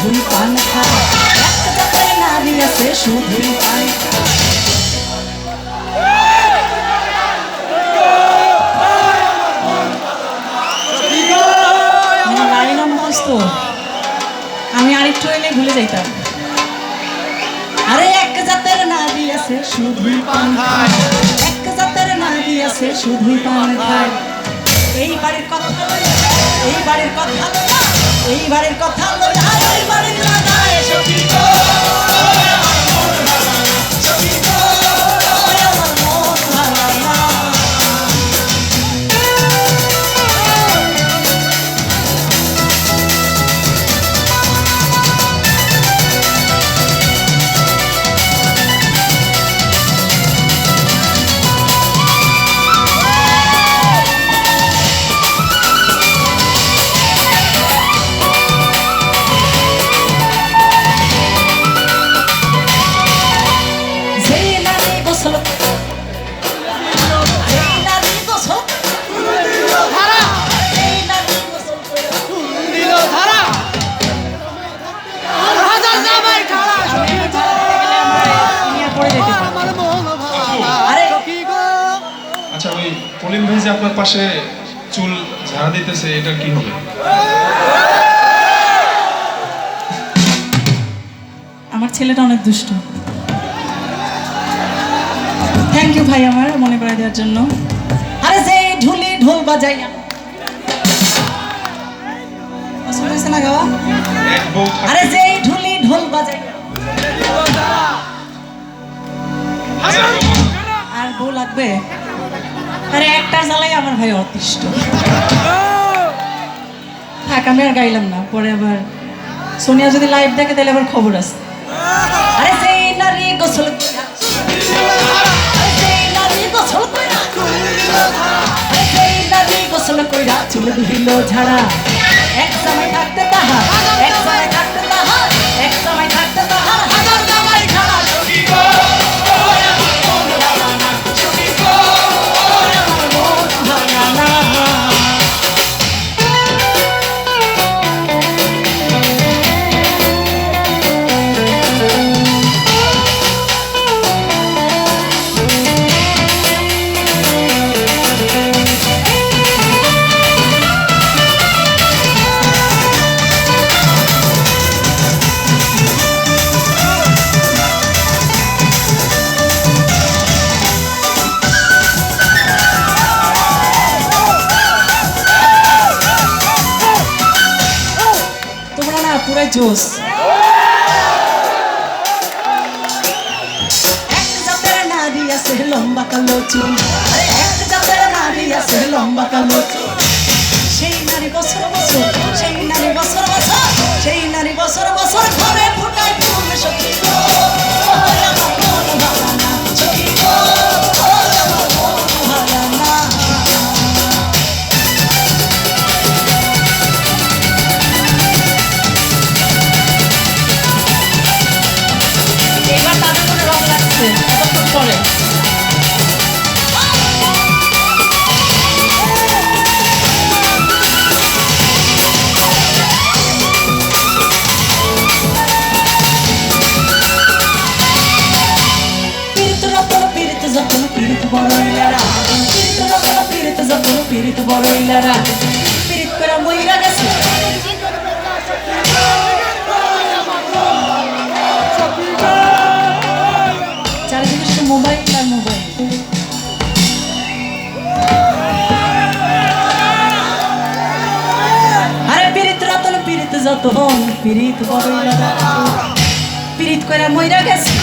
শুধুই পান খায়, এক জাতের নারী আছে শুধুই পান খায়। লাইন মস্ত, আমি আরেকটু এলে ভুলে যাইতাম। আরে এক জাতের নারী আছে শুধুই পান খায়, এক জাতের নারী আছে শুধুই পান খায়। এই বাড়ির কথা লইয়া, এই বাড়ির কথা লইয়া, এই বাড়ির কথা লইয়া, এই বাড়ির লাগায় সখী গো। আচ্ছা, ওই পলিন ভাই যে আপনার পাশে চুল ঝাড়া দিতেছে, এটা কি হবে? আমার ছেলেটা অনেক দুষ্ট। থ্যাংক ইউ ভাই আমার মনে করে দেওয়ার জন্য। আরে যে ঢুলি ঢোল বাজাইয়া না গাওয়া, আরে যে ঢুলি ঢোল বাজাইয়া আর বউ লাগবে। আরে একটা জ্বালাই আমার ভাই অতিষ্ঠ। থাক, আমি আর গাইলাম না, পরে আবার সোনিয়া যদি লাইভ দেখে তাহলে আবার খবর আছে। আরে সেই নারী গোসল কইরা, আরে সেই নারী গোসল কইরা, আরে সেই নারী গোসল কইরা চুল দিল ঝাড়া। এক সময় থাকতে তাহার, এক সময় থাকতে তাহার, এক সময় থাকতে তাহার হাজার জামাই খাড়া। সখী গো পুরো জোশ। এক জাতের নারী আছে লম্বা কালো চুল, আরে এক জাতের নারী আছে লম্বা কালো চুল। সেই নারী বছর বছর, সেই নারী বছর বছর, সেই নারী বছর বছর ঘরে ফুটায় ফুল। সখী গো আমার মন ভালা না, সখী গো আমার মন ভালা না। পীড়িত বড়ইলারা পীড়িত করে মইরা গেছে। চারিদিকে শুধু মোবাইল আর মোবাইল। আরে পীড়িত রতন পীড়িত যতন, পীড়িত বড়ইলারা পীড়িত করে মইরা গেছে।